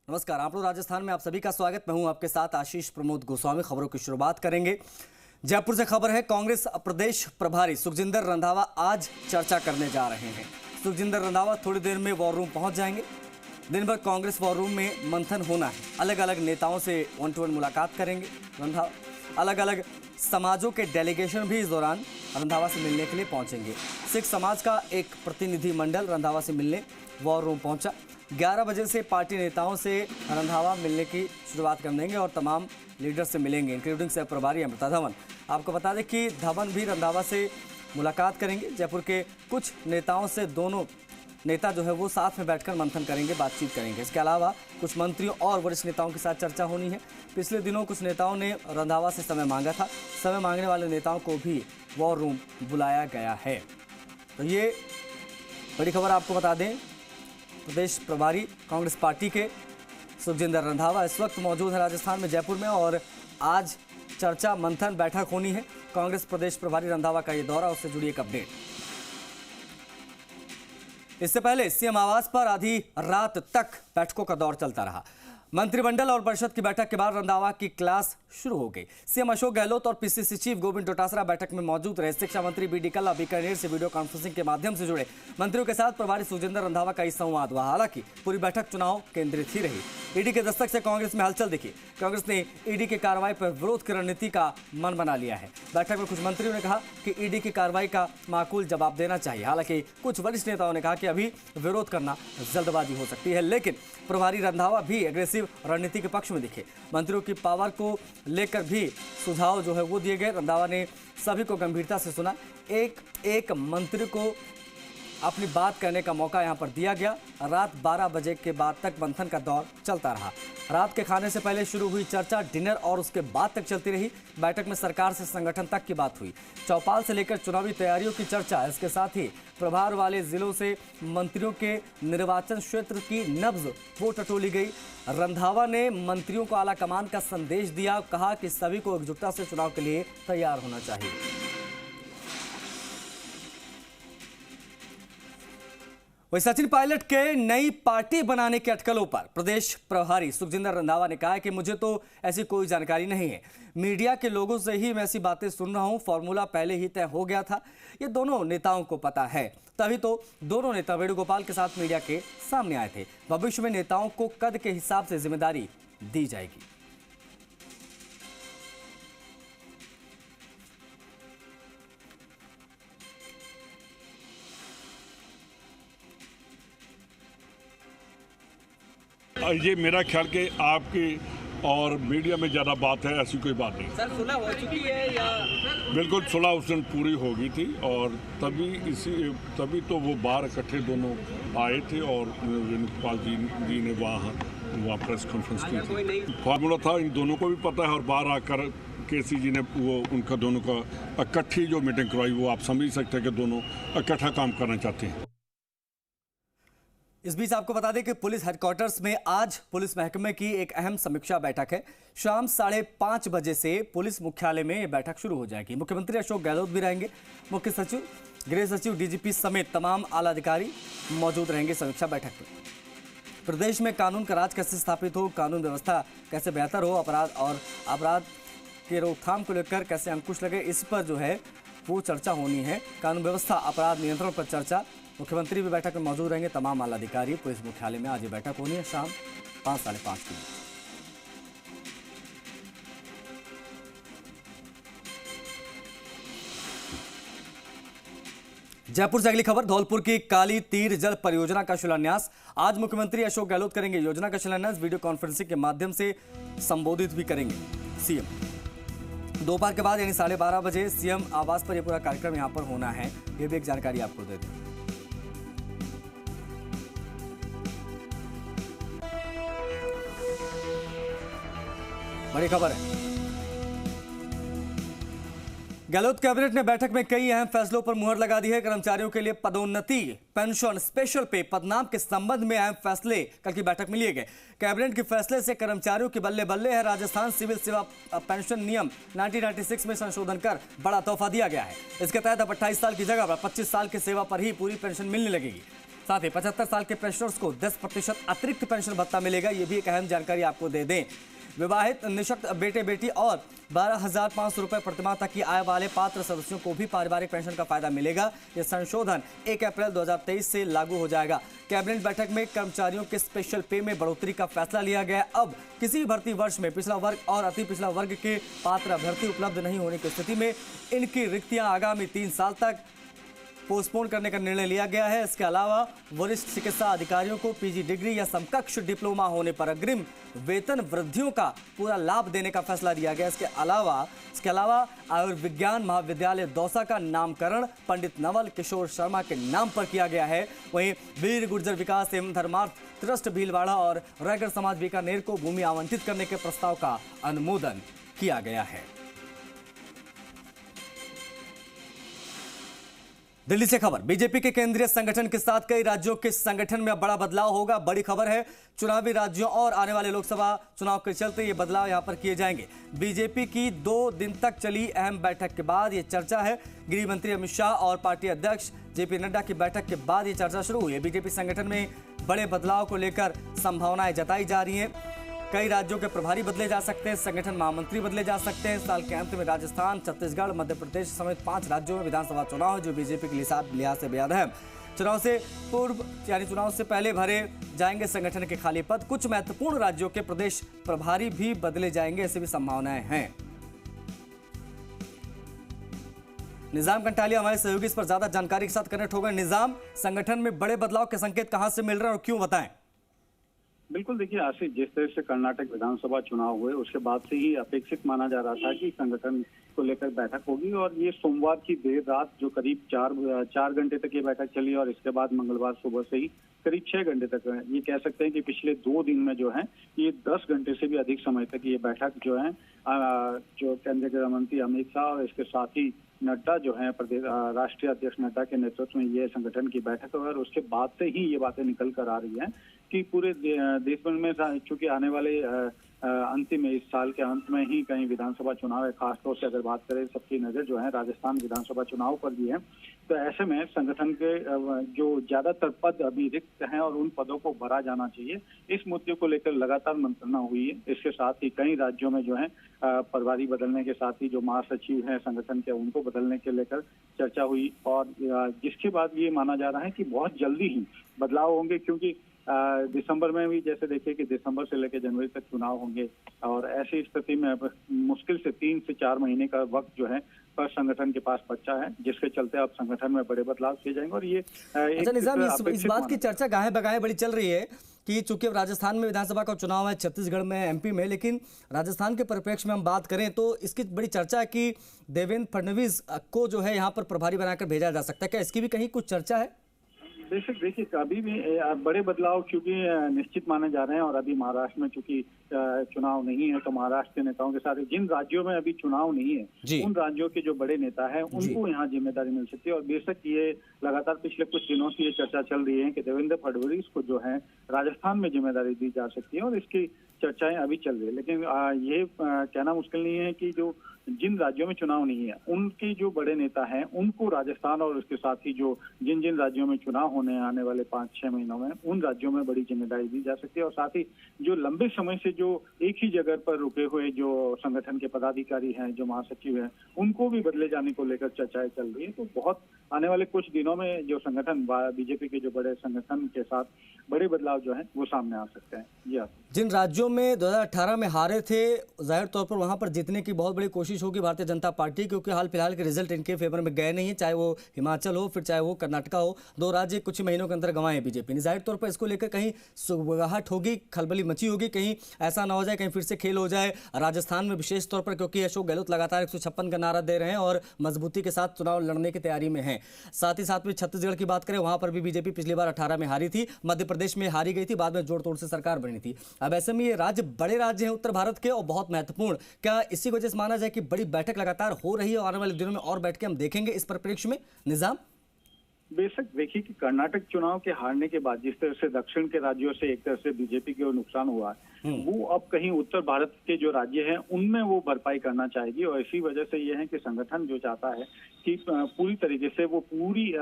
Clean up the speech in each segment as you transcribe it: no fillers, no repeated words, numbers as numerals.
नमस्कार, आप लोग राजस्थान में आप सभी का स्वागत। मैं हूं आपके साथ आशीष प्रमोद गोस्वामी। खबरों की शुरुआत करेंगे। जयपुर से खबर है, कांग्रेस प्रदेश प्रभारी सुखजिंदर रंधावा आज चर्चा करने जा रहे हैं। सुखजिंदर रंधावा थोड़ी देर में वॉर रूम पहुंच जाएंगे। दिन भर कांग्रेस वॉर रूम में मंथन होना है। अलग अलग नेताओं से 1-to-1 मुलाकात करेंगे रंधावा। अलग अलग समाजों के डेलीगेशन भी इस दौरान रंधावा से मिलने के लिए पहुंचेंगे। सिख समाज का एक प्रतिनिधि मंडल रंधावा से मिलने वॉर रूम पहुंचा। 11 बजे से पार्टी नेताओं से रंधावा मिलने की शुरुआत कर देंगे और तमाम लीडर से मिलेंगे, इंक्लूडिंग सह प्रभारी अमृता धवन। आपको बता दें कि धवन भी रंधावा से मुलाकात करेंगे। जयपुर के कुछ नेताओं से दोनों नेता जो है वो साथ में बैठकर मंथन करेंगे, बातचीत करेंगे। इसके अलावा कुछ मंत्रियों और वरिष्ठ नेताओं के साथ चर्चा होनी है। पिछले दिनों कुछ नेताओं ने रंधावा से समय मांगा था। समय मांगने वाले नेताओं को भी वॉर रूम बुलाया गया है। तो ये बड़ी खबर आपको बता दें। प्रदेश प्रभारी कांग्रेस पार्टी के सुखजिंदर रंधावा इस वक्त मौजूद है राजस्थान में, जयपुर में, और आज चर्चा मंथन बैठक होनी है। कांग्रेस प्रदेश प्रभारी रंधावा का ये दौरा, उससे जुड़ी एक अपडेट। इससे पहले सीएम आवास पर आधी रात तक बैठकों का दौर चलता रहा। मंत्रिमंडल और परिषद की बैठक के बाद रंधावा की क्लास शुरू हो गई। सीएम अशोक गहलोत और पीसीसी चीफ गोविंद डोटासरा बैठक में मौजूद रहे। शिक्षा मंत्री बीडी कल्ला बीकानेर से वीडियो कॉन्फ्रेंसिंग के माध्यम से जुड़े। मंत्रियों के साथ प्रभारी सुखजिंदर रंधावा का संवाद हुआ। हालांकि पूरी बैठक चुनाव केंद्रित ही रही। ईडी के दस्तक से कांग्रेस में हलचल दिखी। कांग्रेस ने ईडी की कार्रवाई पर विरोध की रणनीति का मन बना लिया है। बैठक में कुछ मंत्रियों ने कहा कि ईडी की कार्रवाई का माकूल जवाब देना चाहिए। हालांकि कुछ वरिष्ठ नेताओं ने कहा कि अभी विरोध करना जल्दबाजी हो सकती है। लेकिन प्रभारी रंधावा भी एग्रेसिव रणनीति के पक्ष में दिखे। मंत्रियों की पावर को लेकर भी सुझाव जो है वो दिए गए। रंधावा ने सभी को गंभीरता से सुना। एक मंत्री को अपनी बात करने का मौका यहां पर दिया गया। रात 12 बजे के बाद तक मंथन का दौर चलता रहा। रात के खाने से पहले शुरू हुई चर्चा डिनर और उसके बाद तक चलती रही। बैठक में सरकार से संगठन तक की बात हुई। चौपाल से लेकर चुनावी तैयारियों की चर्चा। इसके साथ ही प्रभार वाले जिलों से मंत्रियों के निर्वाचन क्षेत्र की नब्ज वो टटोली गई। रंधावा ने मंत्रियों को आला कमान का संदेश दिया। कहा कि सभी को एकजुटता से चुनाव के लिए तैयार होना चाहिए। वही सचिन पायलट के नई पार्टी बनाने के अटकलों पर प्रदेश प्रभारी सुखजिंदर रंधावा ने कहा कि मुझे तो ऐसी कोई जानकारी नहीं है। मीडिया के लोगों से ही मैं ऐसी बातें सुन रहा हूं। फॉर्मूला पहले ही तय हो गया था, ये दोनों नेताओं को पता है। तभी तो दोनों नेता वेणुगोपाल के साथ मीडिया के सामने आए थे। भविष्य में नेताओं को कद के हिसाब से जिम्मेदारी दी जाएगी। ये मेरा ख्याल कि आपकी और मीडिया में ज़्यादा बात है, ऐसी कोई बात नहीं। सर सुलह हो चुकी है या? बिल्कुल सुलह उस दिन पूरी हो गई थी और तभी तो वो बाहर इकट्ठे दोनों आए थे और वेणुगोपाल जी ने वहाँ प्रेस कॉन्फ्रेंस की थी। फार्मूला था, इन दोनों को भी पता है और बाहर आकर केसी जी ने वो उनका दोनों का इकट्ठी जो मीटिंग करवाई, वो आप समझ सकते हैं कि दोनों इकट्ठा काम करना चाहते हैं। इस बीच आपको बता दें कि पुलिस हेडक्वार्टर्स में आज पुलिस महकमे की एक अहम समीक्षा बैठक है। शाम 5:30 बजे से पुलिस मुख्यालय में यह बैठक शुरू हो जाएगी। मुख्यमंत्री अशोक गहलोत भी रहेंगे। मुख्य सचिव, गृह सचिव, डीजीपी समेत तमाम आला अधिकारी मौजूद रहेंगे समीक्षा बैठक में। प्रदेश में कानून का राज कैसे स्थापित हो, कानून व्यवस्था कैसे बेहतर हो, अपराध की रोकथाम को लेकर कैसे अंकुश लगे, इस पर जो है वो चर्चा होनी है। कानून व्यवस्था, अपराध नियंत्रण पर चर्चा। मुख्यमंत्री भी बैठक में मौजूद रहेंगे। तमाम आला अधिकारी पुलिस मुख्यालय में आज ये बैठक होनी है शाम 5, 5:30 के बीच। जयपुर से अगली खबर, धौलपुर की काली तीर जल परियोजना का शिलान्यास आज मुख्यमंत्री अशोक गहलोत करेंगे। योजना का शिलान्यास वीडियो कॉन्फ्रेंसिंग के माध्यम से संबोधित भी करेंगे सीएम। दोपहर के बाद यानी 12:30 बजे सीएम आवास पर यह पूरा कार्यक्रम यहां पर होना है। यह भी एक जानकारी आपको दे दें। बड़ी खबर है, गहलोत कैबिनेट ने बैठक में कई अहम फैसलों पर मुहर लगा दी है। कर्मचारियों के लिए पदोन्नति, पेंशन, स्पेशल पे, पदनाम के संबंध में अहम फैसले कल की बैठक में लिए गए। कैबिनेट के फैसले से कर्मचारियों की बल्ले बल्ले है। राजस्थान सिविल सेवा पेंशन नियम 1996 में संशोधन कर बड़ा तोहफा दिया गया है। इसके तहत अब 28 साल की जगह पर 25 साल की सेवा पर ही पूरी पेंशन मिलने लगेगी। साथ ही 75 साल के पेंशनर्स को 10% अतिरिक्त पेंशन भत्ता मिलेगा। ये भी एक अहम जानकारी आपको दे दें। विवाहित निःशक्त बेटे बेटी और 12,500 रुपए प्रतिमाह तक की आय वाले पात्र सदस्यों को भी पारिवारिक पेंशन का फायदा मिलेगा। यह संशोधन 1 अप्रैल 2023 से लागू हो जाएगा। कैबिनेट बैठक में कर्मचारियों के स्पेशल पे में बढ़ोतरी का फैसला लिया गया। अब किसी भर्ती वर्ष में पिछला वर्ग और अति पिछला वर्ग के पात्र अभ्यर्थी उपलब्ध नहीं होने की स्थिति में इनकी रिक्तियां आगामी 3 साल तक पोस्टपोन करने का निर्णय लिया गया है। इसके अलावा वरिष्ठ चिकित्सा अधिकारियों को पीजी डिग्री या समकक्ष डिप्लोमा होने पर अग्रिम वेतन वृद्धियों का पूरा लाभ देने का फैसला लिया गया। इसके अलावा आयुर्विज्ञान महाविद्यालय दौसा का नामकरण पंडित नवल किशोर शर्मा के नाम पर किया गया है। वहीं वीर गुर्जर विकास एवं धर्मार्थ ट्रस्ट भीलवाड़ा और रायगढ़ समाज बीकानेर को भूमि आवंटित करने के प्रस्ताव का अनुमोदन किया गया है। दिल्ली से खबर, बीजेपी के केंद्रीय संगठन के साथ कई राज्यों के संगठन में बड़ा बदलाव होगा। बड़ी खबर है, चुनावी राज्यों और आने वाले लोकसभा चुनाव के चलते ये बदलाव यहां पर किए जाएंगे। बीजेपी की 2 दिन तक चली अहम बैठक के बाद ये चर्चा है। गृह मंत्री अमित शाह और पार्टी अध्यक्ष जेपी नड्डा की बैठक के बाद ये चर्चा शुरू हुई है। बीजेपी संगठन में बड़े बदलाव को लेकर संभावनाएं जताई जा रही हैं। कई राज्यों के प्रभारी बदले जा सकते हैं, संगठन महामंत्री बदले जा सकते हैं। साल के अंत में राजस्थान, छत्तीसगढ़, मध्य प्रदेश समेत 5 राज्यों में विधानसभा चुनाव है, जो बीजेपी के लिहाज से बेहद अहम। चुनाव से पूर्व यानी चुनाव से पहले भरे जाएंगे संगठन के खाली पद। कुछ महत्वपूर्ण राज्यों के प्रदेश प्रभारी भी बदले जाएंगे, ऐसी भी संभावनाएं हैं। निजाम कंटालिया हमारे सहयोगी इस पर ज्यादा जानकारी के साथ कनेक्ट हो गए। निजाम, संगठन में बड़े बदलाव के संकेत कहां से मिल रहे हैं और क्यों, बताएं। बिल्कुल, देखिए आशीष, जिस तरह से कर्नाटक विधानसभा चुनाव हुए उसके बाद से ही अपेक्षित माना जा रहा था कि संगठन को लेकर बैठक होगी और ये सोमवार की देर रात जो करीब 4 घंटे तक ये बैठक चली और इसके बाद मंगलवार सुबह से ही करीब 6 घंटे तक, ये कह सकते हैं कि पिछले 2 दिन में जो है ये 10 घंटे से भी अधिक समय तक ये बैठक जो है जो केंद्रीय गृह मंत्री अमित शाह और इसके साथ ही नड्डा जो है प्रदेश राष्ट्रीय अध्यक्ष नड्डा के नेतृत्व में ये संगठन की बैठक है और उसके बाद से ही ये बातें निकल कर आ रही हैं कि पूरे देश भर में चूंकि आने वाले अंतिम इस साल के अंत में ही कहीं विधानसभा चुनाव है, खासतौर से अगर बात करें सबकी नजर जो है राजस्थान विधानसभा चुनाव पर भी है, तो ऐसे में संगठन के जो ज्यादातर पद अभी रिक्त हैं और उन पदों को भरा जाना चाहिए, इस मुद्दे को लेकर लगातार मंत्रणा हुई है। इसके साथ ही कई राज्यों में जो है प्रभारी बदलने के साथ ही जो महासचिव हैं संगठन के उनको बदलने के लेकर चर्चा हुई और जिसके बाद ये माना जा रहा है कि बहुत जल्दी ही बदलाव होंगे, क्योंकि दिसंबर में भी जैसे देखिए कि दिसंबर से लेकर जनवरी तक चुनाव होंगे और ऐसी स्थिति में मुश्किल से 3 से 4 महीने का वक्त जो है पर संगठन के पास बचा है, जिसके चलते अब संगठन में बड़े बदलाव किए जाएंगे। और ये अच्छा निजाम, इस बात की चर्चा गाहे बगाहे बड़ी चल रही है कि चूंकि अब राजस्थान में विधानसभा का चुनाव है, छत्तीसगढ़ में, एमपी में, लेकिन राजस्थान के परिप्रेक्ष्य में हम बात करें तो इसकी बड़ी चर्चा है कि देवेंद्र फडणवीस को जो है यहाँ पर प्रभारी बनाकर भेजा जा सकता है। क्या इसकी भी कहीं कुछ चर्चा है? बेशक, देखिए अभी भी बड़े बदलाव क्योंकि निश्चित माने जा रहे हैं और अभी महाराष्ट्र में चूंकि चुनाव नहीं है तो महाराष्ट्र के नेताओं के साथ जिन राज्यों में अभी चुनाव नहीं है उन राज्यों के जो बड़े नेता हैं उनको यहाँ जिम्मेदारी मिल सकती है। और बेशक ये लगातार पिछले कुछ दिनों से ये चर्चा चल रही है कि देवेंद्र फडणवीस को जो है राजस्थान में जिम्मेदारी दी जा सकती है और इसकी चर्चाएं अभी चल रही है। लेकिन ये कहना मुश्किल नहीं है कि जो जिन राज्यों में चुनाव नहीं है उनके जो बड़े नेता हैं उनको राजस्थान और उसके साथ ही जो जिन जिन राज्यों में चुनाव होने आने वाले 5-6 महीनों में उन राज्यों में बड़ी जिम्मेदारी दी जा सकती है। और साथ ही जो लंबे समय से जो एक ही जगह पर रुके हुए जो संगठन के पदाधिकारी हैं, जो महासचिव हैं, उनको भी बदले जाने को लेकर चर्चाएं चल रही है। तो बहुत आने वाले कुछ दिनों में जो संगठन बीजेपी के जो बड़े संगठन के साथ बड़े बदलाव जो है वो सामने आ सकते हैं। जी हाँ, जिन राज्यों में 2018 में हारे थे, जाहिर तौर पर वहां पर जीतने की बहुत बड़ी कोशिश होगी भारतीय जनता पार्टी, क्योंकि हाल फिलहाल के रिजल्ट इनके फेवर में गए नहीं है, चाहे वो हिमाचल हो फिर चाहे वो कर्नाटका हो। 2 राज्य कुछ महीनों के अंदर गंवाए बीजेपी ने। जाहिर तौर पर इसको लेकर कहीं सुगबुगाहट होगी, खलबली मची होगी, कहीं ऐसा ना हो जाए कहीं फिर से खेल हो जाए राजस्थान में, विशेष तौर पर क्योंकि अशोक गहलोत लगातार 156 का नारा दे रहे हैं और मजबूती के साथ चुनाव लड़ने की तैयारी में है। साथ ही साथ में छत्तीसगढ़ की बात करें, वहां पर भी बीजेपी पिछली बार 18 में हारी थी, मध्य प्रदेश में हारी गई थी, बाद में जोड़ तोड़ से सरकार बनी थी। अब ऐसे में ये राज्य बड़े राज्य हैं उत्तर भारत के और बहुत महत्वपूर्ण, क्या इसी वजह से माना जाए कि बड़ी बैठक लगातार हो रही है और आने वाले दिनों में और बैठकें हम देखेंगे इस परिप्रेक्ष्य में? निजाम, बेशक देखिए कि कर्नाटक चुनाव के हारने के बाद जिस तरह से दक्षिण के राज्यों से एक तरह से बीजेपी को नुकसान हुआ है, वो अब कहीं उत्तर भारत के जो राज्य हैं उनमें वो भरपाई करना चाहेगी। और इसी वजह से ये है कि संगठन जो चाहता है कि पूरी तरीके से वो पूरी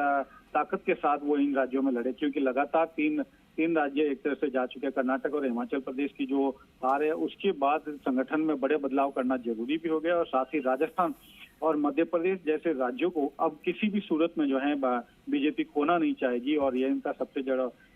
ताकत के साथ वो इन राज्यों में लड़े, क्योंकि लगातार तीन राज्य एक तरह से जा चुके हैं। कर्नाटक और हिमाचल प्रदेश की जो हार है उसके बाद संगठन में बड़े बदलाव करना जरूरी भी हो गया, और साथ ही राजस्थान और मध्य प्रदेश जैसे राज्यों को अब किसी भी सूरत में जो है बीजेपी खोना नहीं चाहेगी। और ये इनका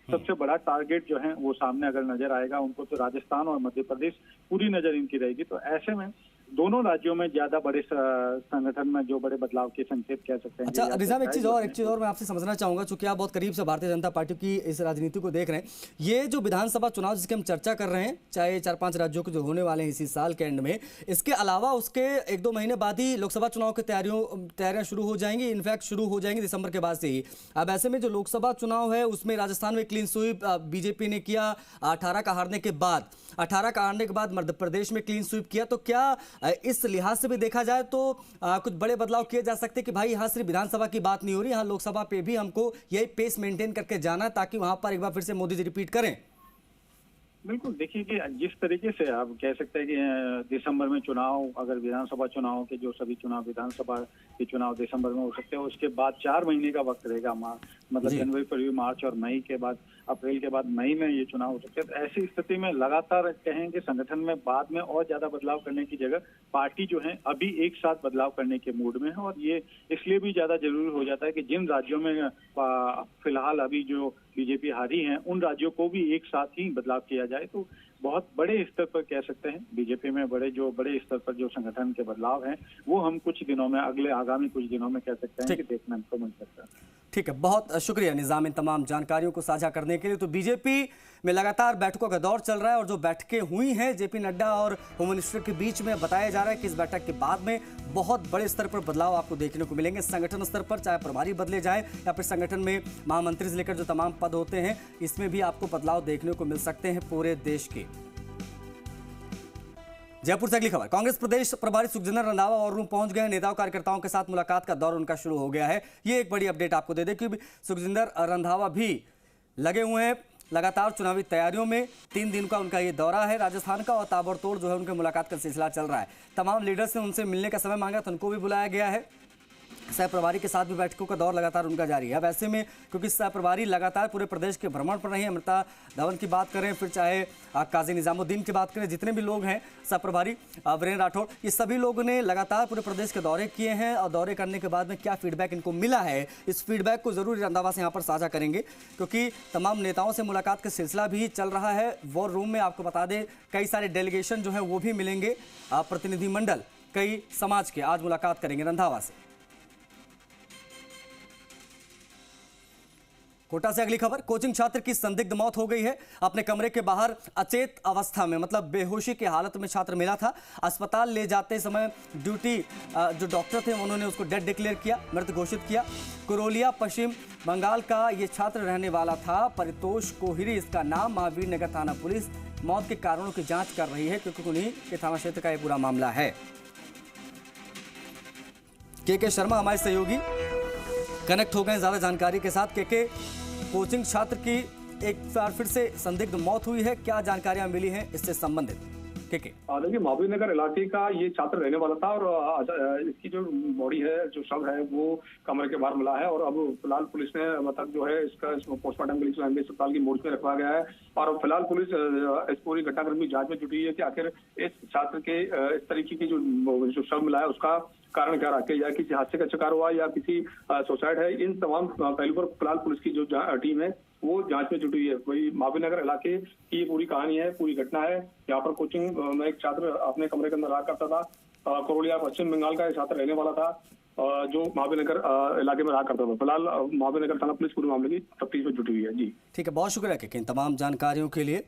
सबसे बड़ा टारगेट जो है वो सामने अगर नजर आएगा उनको, तो राजस्थान और मध्य प्रदेश पूरी नजर इनकी रहेगी। तो ऐसे में दोनों राज्यों में ज्यादा बड़े संगठन में जो बड़े बदलाव के संकेत कह सकते हैं। अच्छा निजाम, एक चीज और मैं आपसे समझना चाहूंगा, चूंकि आप बहुत करीब से भारतीय जनता पार्टी की इस राजनीति को देख रहे हैं, ये जो विधानसभा चुनाव जिसकी हम चर्चा कर रहे हैं, चाहे 4-5 राज्यों के जो होने वाले हैं इसी साल के एंड में, इसके अलावा उसके 1-2 महीने बाद ही लोकसभा चुनाव की तैयारियां शुरू हो जाएंगी, इनफैक्ट शुरू हो जाएंगी दिसंबर के बाद से ही। अब ऐसे में जो लोकसभा चुनाव है उसमें राजस्थान में क्लीन स्वीप बीजेपी ने किया 18 का हारने के बाद मध्य प्रदेश में क्लीन स्वीप किया। तो क्या इस लिहाज से भी देखा जाए तो कुछ बड़े बदलाव किए जा सकते हैं कि भाई यहाँ सिर्फ विधानसभा की बात नहीं हो रही, यहाँ लोकसभा पे भी हमको यही पेस मेंटेन करके जाना है ताकि वहां पर एक बार फिर से मोदी जी रिपीट करें? बिल्कुल, देखिए कि जिस तरीके से आप कह सकते हैं कि दिसंबर में चुनाव, अगर विधानसभा चुनाव के जो सभी चुनाव विधानसभा के चुनाव दिसंबर में हो सकते हैं, उसके बाद 4 महीने का वक्त रहेगा, मतलब जनवरी, फरवरी, मार्च और मई के बाद, अप्रैल के बाद मई में ये चुनाव हो सकते हैं। तो ऐसी स्थिति में लगातार कहेंगे संगठन में बाद में और ज्यादा बदलाव करने की जगह पार्टी जो है अभी एक साथ बदलाव करने के मूड में है। और ये इसलिए भी ज्यादा जरूरी हो जाता है कि जिन राज्यों में फिलहाल अभी जो बीजेपी हारी है उन राज्यों को भी एक साथ ही बदलाव किया जाए, तो बहुत बड़े स्तर पर कह सकते हैं बीजेपी में बड़े स्तर पर जो संगठन के बदलाव हैं वो हम कुछ दिनों में, आगामी कुछ दिनों में कह सकते हैं कि देखने को मिल सकता है। ठीक है, बहुत शुक्रिया निजाम इन तमाम जानकारियों को साझा करने के लिए। तो बीजेपी में लगातार बैठकों का दौर चल रहा है और जो बैठकें हुई हैं जेपी नड्डा और होम मिनिस्टर के बीच में, बताया जा रहा है कि इस बैठक के बाद में बहुत बड़े स्तर पर बदलाव आपको देखने को मिलेंगे संगठन स्तर पर, चाहे प्रभारी बदले जाए या फिर संगठन में महामंत्री से लेकर जो तमाम पद होते हैं इसमें भी आपको बदलाव देखने को मिल सकते हैं पूरे देश के। जयपुर से अगली खबर, कांग्रेस प्रदेश प्रभारी सुखजिंदर रंधावा और रूम पहुंच गए हैं। नेताओं कार्यकर्ताओं के साथ मुलाकात का दौर उनका शुरू हो गया है। ये एक बड़ी अपडेट आपको दे दें कि सुखजिंदर रंधावा भी लगे हुए हैं लगातार चुनावी तैयारियों में। 3 दिन का उनका ये दौरा है राजस्थान का और ताबड़तोड़ जो है उनके मुलाकात का सिलसिला चल रहा है। तमाम लीडर्स ने उनसे मिलने का समय मांगा तो उनको भी बुलाया गया है। सह प्रभारी के साथ भी बैठकों का दौर लगातार उनका जारी है। अब ऐसे में क्योंकि सह प्रभारी लगातार पूरे प्रदेश के भ्रमण पर रही है, अमृता धवन की बात करें, फिर चाहे काजी निजामुद्दीन की बात करें, जितने भी लोग हैं सह प्रभारी, वीरेंद्र राठौड़, ये सभी लोगों ने लगातार पूरे प्रदेश के दौरे किए हैं और दौरे करने के बाद में क्या फीडबैक इनको मिला है, इस फीडबैक को जरूर रंधावा से यहाँ पर साझा करेंगे क्योंकि तमाम नेताओं से मुलाकात का सिलसिला भी चल रहा है। वॉर रूम में आपको बता दें कई सारे डेलीगेशन जो है वो भी मिलेंगे, प्रतिनिधिमंडल कई समाज के आज मुलाकात करेंगे रंधावा से। कोटा से अगली खबर, कोचिंग छात्र की संदिग्ध मौत हो गई है। अपने कमरे के बाहर अचेत अवस्था में, मतलब बेहोशी की हालत में छात्र मिला था। अस्पताल ले जाते समय ड्यूटी जो डॉक्टर थे उन्होंने उसको डेड डिक्लेयर किया, मृत घोषित किया। कुरोलिया पश्चिम बंगाल का ये छात्र रहने वाला था। परितोष कोहिरी इसका नाम। महावीर नगर थाना पुलिस मौत के कारणों की जांच कर रही है क्योंकि उन्हीं के थाना क्षेत्र का ये पूरा मामला है। के शर्मा हमारे सहयोगी कनेक्ट हो गए ज्यादा जानकारी के साथ। के कोचिंग छात्र की एक बार फिर से संदिग्ध मौत हुई है, क्या जानकारियां मिली हैं इससे संबंधित? देखिए महावीर नगर इलाके का ये छात्र रहने वाला था और इसकी जो बॉडी है, जो शव है, वो कमरे के बाहर मिला है और अब फिलहाल पुलिस ने मतलब जो है इसका पोस्टमार्टम के लिए अस्पताल की मोर्च में रखवा गया है और अब फिलहाल पुलिस इस पूरी घटनाक्रम की जांच में जुटी है कि आखिर इस छात्र के इस तरीके की जो शव मिला है उसका कारण क्या रहा, या किसी हादसे का शिकार हुआ या किसी सुसाइड है। इन तमाम पहलू पर फिलहाल पुलिस की जो टीम है वो जांच में जुटी है। वही महावीर नगर इलाके की ये पूरी कहानी है, पूरी घटना है। यहाँ पर कोचिंग में एक छात्र अपने कमरे के अंदर रहा करता था। कुरोलिया पश्चिम बंगाल का छात्र रहने वाला था जो महावीर नगर इलाके में रहा करता था। फिलहाल महावीर नगर थाना पुलिस पूरे मामले की तफ्तीश में जुटी हुई है। जी ठीक है, बहुत शुक्रिया इन तमाम जानकारियों के लिए।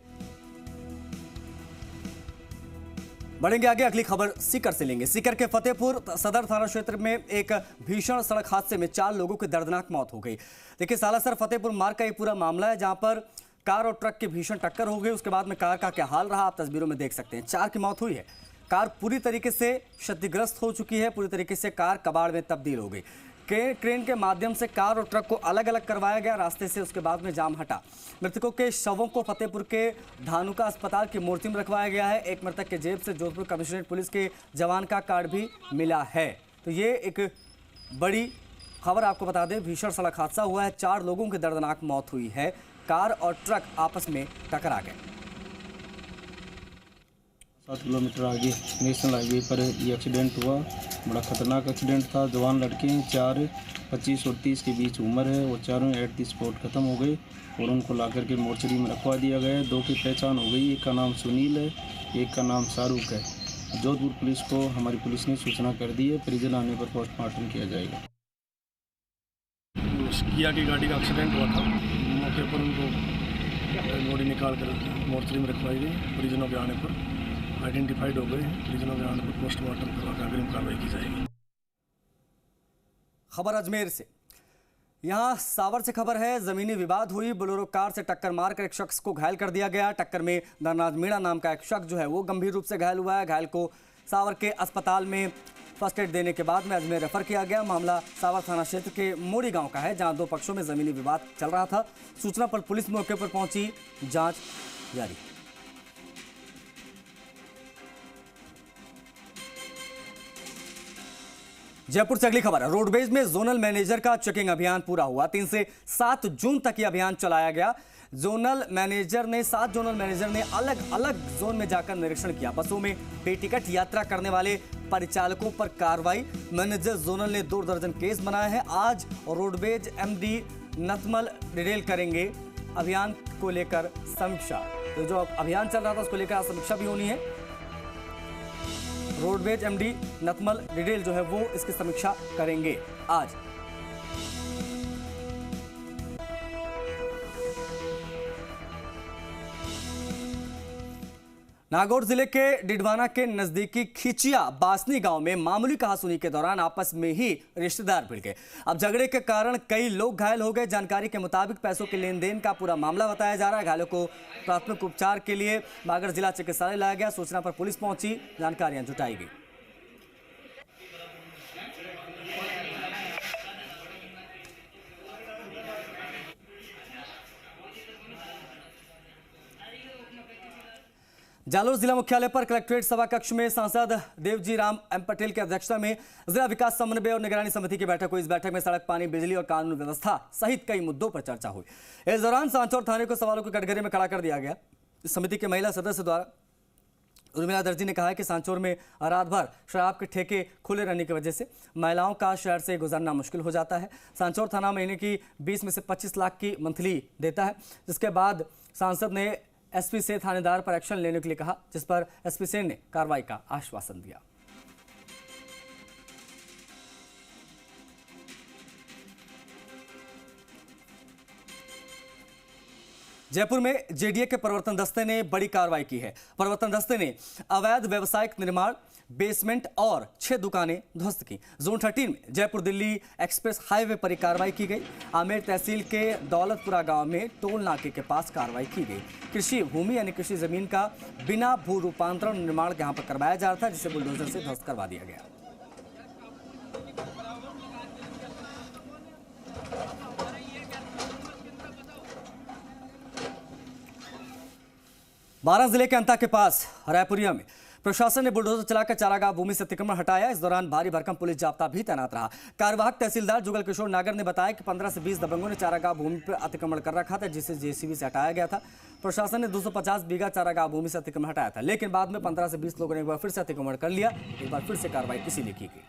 बढ़ेंगे आगे, अगली खबर सीकर से लेंगे। सीकर के फतेहपुर सदर थाना क्षेत्र में एक भीषण सड़क हादसे में 4 लोगों की दर्दनाक मौत हो गई। देखिए सालासर फतेहपुर मार्ग का ये पूरा मामला है जहां पर कार और ट्रक की भीषण टक्कर हो गई। उसके बाद में कार का क्या हाल रहा आप तस्वीरों में देख सकते हैं। 4 की मौत हुई है। कार पूरी तरीके से क्षतिग्रस्त हो चुकी है, पूरी तरीके से कार कबाड़ में तब्दील हो गई। क्रेन के माध्यम से कार और ट्रक को अलग अलग करवाया गया रास्ते से। उसके बाद में जाम हटा। मृतकों के शवों को फतेहपुर के धानुका अस्पताल की मूर्ति में रखवाया गया है। एक मृतक के जेब से जोधपुर कमिश्नरेट पुलिस के जवान का कार्ड भी मिला है। तो ये एक बड़ी खबर आपको बता दें, भीषण सड़क हादसा हुआ है। 4 लोगों की दर्दनाक मौत हुई है। कार और ट्रक आपस में टकरा गए। 7 किलोमीटर आगे नेशनल हाईवे पर ये एक्सीडेंट हुआ। बड़ा खतरनाक एक्सीडेंट था। जवान लड़के हैं, 4 25 और 30 के बीच उम्र है। वो चारों एट द स्पॉट ख़त्म हो गए और उनको लाकर के मोर्चरी में रखवा दिया गया है। 2 की पहचान हो गई। एक का नाम सुनील है, एक का नाम शाहरुख है। जोधपुर पुलिस को हमारी पुलिस ने सूचना कर दी है। परिजन आने पर पोस्टमार्टम किया जाएगा। किया की गाड़ी का एक्सीडेंट हुआ था। मौके पर उनको बॉडी निकाल कर मोर्चरी में रखवाई गई। परिजनों के आने पर आइडेंटिफाइड हो गए। परिजनों के आने पर पोस्टमार्टम करवा कर अग्रिम कार्रवाई की जाएगी। खबर अजमेर से। यहाँ सावर से खबर है, जमीनी विवाद हुई। बोलेरो कार से टक्कर मारकर एक शख्स को घायल कर दिया गया। टक्कर में धनराज मीणा नाम का एक शख्स जो है वो गंभीर रूप से घायल हुआ है। घायल को सावर के अस्पताल में फर्स्ट एड देने के बाद में अजमेर रेफर किया गया। मामला सावर थाना क्षेत्र के मोड़ी गांव का है, जहां 2 पक्षों में जमीनी विवाद चल रहा था। सूचना पर पुलिस मौके पर पहुंची, जांच जारी। जयपुर से अगली खबर है। रोडवेज में जोनल मैनेजर का चेकिंग अभियान पूरा हुआ। 3 से 7 जून तक यह अभियान चलाया गया। 7 जोनल मैनेजर ने अलग अलग जोन में जाकर निरीक्षण किया। बसों में बेटिकट यात्रा करने वाले परिचालकों पर कार्रवाई। मैनेजर जोनल ने 2 दर्जन केस बनाए हैं। आज रोडवेज एमडी नतमल डिटेल करेंगे अभियान को लेकर समीक्षा। तो जो अभियान चल रहा था उसको लेकर आज समीक्षा भी होनी है। रोडवेज एमडी नतमल डिटेल जो है वो इसकी समीक्षा करेंगे आज। नागौर जिले के डिडवाना के नजदीकी खिचिया बासनी गांव में मामूली कहासुनी के दौरान आपस में ही रिश्तेदार भिड़ गए। अब झगड़े के कारण कई लोग घायल हो गए। जानकारी के मुताबिक पैसों के लेन देन का पूरा मामला बताया जा रहा है। घायलों को प्राथमिक उपचार के लिए बागर जिला चिकित्सालय लाया गया। सूचना पर पुलिस पहुंची, जानकारियां जुटाई गई। जालोर जिला मुख्यालय पर कलेक्ट्रेट सभा कक्ष में सांसद देवजी राम एम पटेल की अध्यक्षता में जिला विकास समन्वय और निगरानी समिति की बैठक हुई। इस बैठक में सड़क, पानी, बिजली और कानून व्यवस्था सहित कई मुद्दों पर चर्चा हुई। इस दौरान सांचौर थाने को सवालों के कटघरे में खड़ा कर दिया गया। इस समिति के महिला सदस्य द्वारा उर्मिला दर्जी ने कहा है कि सांचौर में रात भर शराब के ठेके खुले रहने की वजह से महिलाओं का शहर से गुजरना मुश्किल हो जाता है। सांचौर थाना महीने की 20 में से 25 लाख की मंथली देता है। जिसके बाद सांसद ने एसपी से थानेदार पर एक्शन लेने के लिए कहा, जिस पर एसपी सेन ने कार्रवाई का आश्वासन दिया। जयपुर में जेडीए के प्रवर्तन दस्ते ने बड़ी कार्रवाई की है। प्रवर्तन दस्ते ने अवैध व्यावसायिक निर्माण, बेसमेंट और 6 दुकानें ध्वस्त की। जोन 13 में जयपुर दिल्ली एक्सप्रेस हाईवे पर कार्रवाई की गई। आमेर तहसील के दौलतपुरा गांव में टोल नाके के पास कार्रवाई की गई। कृषि भूमि यानी कृषि जमीन का बिना भू रूपांतरण निर्माण यहां पर करवाया जा रहा था, जिसे बुलडोजर से ध्वस्त करवा दिया गया। बारां जिले के अंता के पास रायपुरिया में प्रशासन ने बुलडोजर चलाकर चारागाह भूमि से अतिक्रमण हटाया। इस दौरान भारी भरकम पुलिस जाब्ता भी तैनात रहा। कार्यवाहक तहसीलदार जुगल किशोर नागर ने बताया कि 15 से 20 दबंगों ने चारागाह भूमि पर अतिक्रमण कर रखा था, जिसे जेसीबी से हटाया गया था। प्रशासन ने 250 बीघा चारागाह भूमि से अतिक्रमण हटाया था, लेकिन बाद में 15 से 20 लोगों ने एक बार फिर से अतिक्रमण कर लिया। एक बार फिर से कार्रवाई इसीलिए की गई।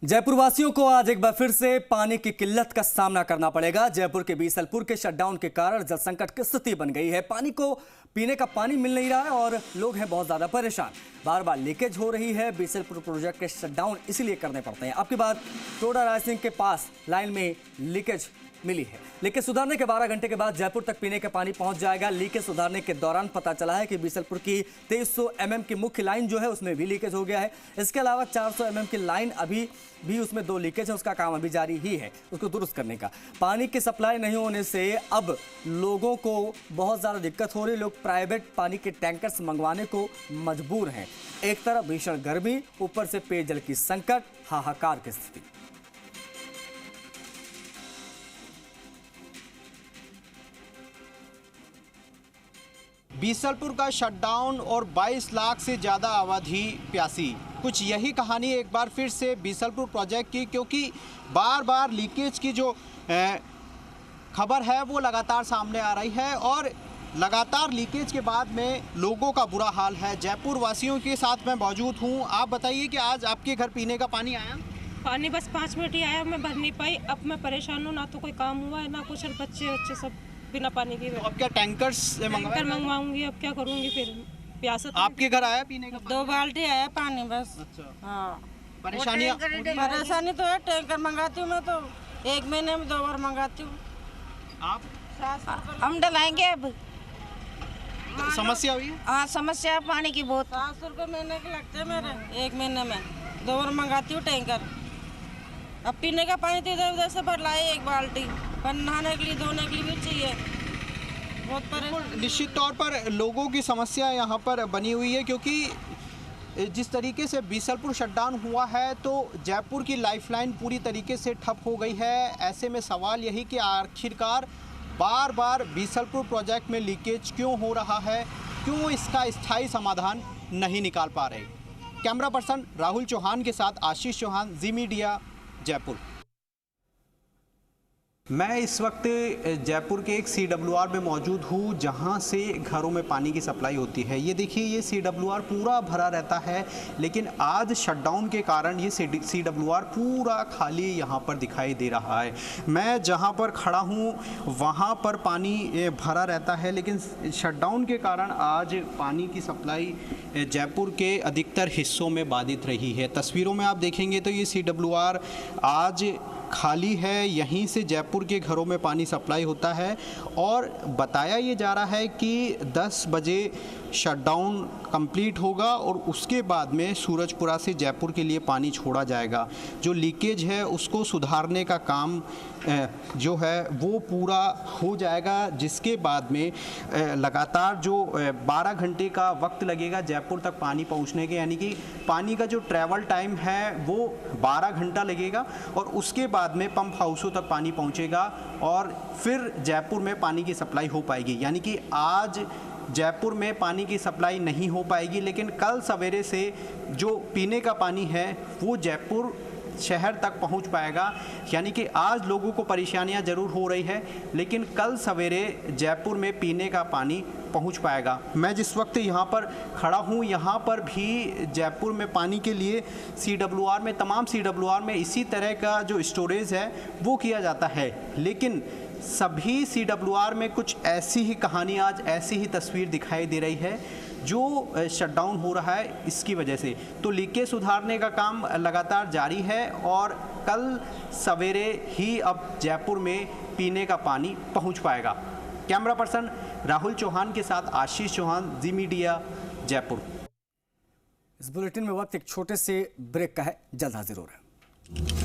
जयपुर वासियों को आज एक बार फिर से पानी की किल्लत का सामना करना पड़ेगा। जयपुर के बीसलपुर के शटडाउन के कारण जल संकट की स्थिति बन गई है। पानी को पीने का पानी मिल नहीं रहा है और लोग हैं बहुत ज्यादा परेशान। बार बार लीकेज हो रही है। बीसलपुर प्रोजेक्ट के शटडाउन इसीलिए करने पड़ते हैं। अब की बार टोडा राय सिंह के पास लाइन में लीकेज मिली है। लीकेज सुधारने के 12 घंटे के बाद जयपुर तक पीने का पानी पहुंच जाएगा। लीकेज सुधारने के दौरान पता चला है कि बीसलपुर की 2300 mm की मुख्य लाइन जो है उसमें भी लीकेज हो गया है। इसके अलावा 400 mm की लाइन अभी भी उसमें 2 लीकेज है, उसका काम अभी जारी ही है उसको दुरुस्त करने का। पानी की सप्लाई नहीं होने से अब लोगों को बहुत ज़्यादा दिक्कत हो रही। लोग प्राइवेट पानी के टैंकर्स मंगवाने को मजबूर हैं। एक तरफ भीषण गर्मी, ऊपर से पेयजल की संकट, हाहाकार की स्थिति। बीसलपुर का शटडाउन और 22 लाख से ज़्यादा आबादी प्यासी, कुछ यही कहानी एक बार फिर से बीसलपुर प्रोजेक्ट की, क्योंकि बार बार लीकेज की जो खबर है वो लगातार सामने आ रही है और लगातार लीकेज के बाद में लोगों का बुरा हाल है। जयपुर वासियों के साथ मैं मौजूद हूँ। आप बताइए कि आज आपके घर पीने का पानी आया? पानी बस 5 मिनट ही आया, मैं भर नहीं पाई। अब मैं परेशान हूँ, ना तो कोई काम हुआ है ना कुछ, और बच्चे सब बिना पानी के। तो अब क्या टैंकर मंगवाऊंगी, अब क्या करूंगी फिर, प्यास। आपके घर आया पीने का? 2 बाल्टी आया पानी बस। अच्छा। हाँ, परेशानी तो है। टैंकर मंगाती हूँ मैं तो 1 महीने में 2 बार मंगाती हूँ। आप? हम डलाएंगे अब। समस्या हुई? हाँ, समस्या है पानी की बहुत। 700 रुपये महीने के लगते हैं मेरे, 1 महीने में 2 बार मंगाती हूँ टैंकर। अब पीने का पानी तो इधर उधर से भर लाए 1 बाल्टी, पर नहाने के लिए धोने के लिए भी चाहिए। बहुत परेशान। निश्चित तौर पर लोगों की समस्या यहाँ पर बनी हुई है, क्योंकि जिस तरीके से बीसलपुर शटडाउन हुआ है तो जयपुर की लाइफलाइन पूरी तरीके से ठप हो गई है। ऐसे में सवाल यही कि आखिरकार बार बार बीसलपुर प्रोजेक्ट में लीकेज क्यों हो रहा है, क्यों इसका स्थायी समाधान नहीं निकाल पा रहे। कैमरा पर्सन राहुल चौहान के साथ आशीष चौहान, जी मीडिया, जयपुर। मैं इस वक्त जयपुर के एक CWR में मौजूद हूँ, जहाँ से घरों में पानी की सप्लाई होती है। ये देखिए, ये CWR पूरा भरा रहता है, लेकिन आज शटडाउन के कारण ये CWR पूरा खाली यहाँ पर दिखाई दे रहा है। मैं जहाँ पर खड़ा हूँ वहाँ पर पानी भरा रहता है, लेकिन शटडाउन के कारण आज पानी की सप्लाई जयपुर के अधिकतर हिस्सों में बाधित रही है। तस्वीरों में आप देखेंगे तो ये CWR आज खाली है। यहीं से जयपुर के घरों में पानी सप्लाई होता है और बताया ये जा रहा है कि 10 बजे शटडाउन कंप्लीट होगा और उसके बाद में सूरजपुरा से जयपुर के लिए पानी छोड़ा जाएगा। जो लीकेज है उसको सुधारने का काम जो है वो पूरा हो जाएगा, जिसके बाद में लगातार जो 12 घंटे का वक्त लगेगा जयपुर तक पानी पहुंचने के, यानी कि पानी का जो ट्रैवल टाइम है वो 12 घंटा लगेगा और उसके बाद में पंप हाउसों तक पानी पहुंचेगा और फिर जयपुर में पानी की सप्लाई हो पाएगी। यानी कि आज जयपुर में पानी की सप्लाई नहीं हो पाएगी, लेकिन कल सवेरे से जो पीने का पानी है वो जयपुर शहर तक पहुंच पाएगा। यानी कि आज लोगों को परेशानियां ज़रूर हो रही है, लेकिन कल सवेरे जयपुर में पीने का पानी पहुंच पाएगा। मैं जिस वक्त यहाँ पर खड़ा हूँ, यहाँ पर भी जयपुर में पानी के लिए CWR में, तमाम CWR में इसी तरह का जो स्टोरेज है वो किया जाता है, लेकिन सभी CWR में कुछ ऐसी ही कहानी, आज ऐसी ही तस्वीर दिखाई दे रही है जो शटडाउन हो रहा है इसकी वजह से। तो लीकेज सुधारने का काम लगातार जारी है और कल सवेरे ही अब जयपुर में पीने का पानी पहुंच पाएगा। कैमरा पर्सन राहुल चौहान के साथ आशीष चौहान, जी मीडिया, जयपुर। इस बुलेटिन में वक्त एक छोटे से ब्रेक का है, जल्द हाजिर हो रहा है।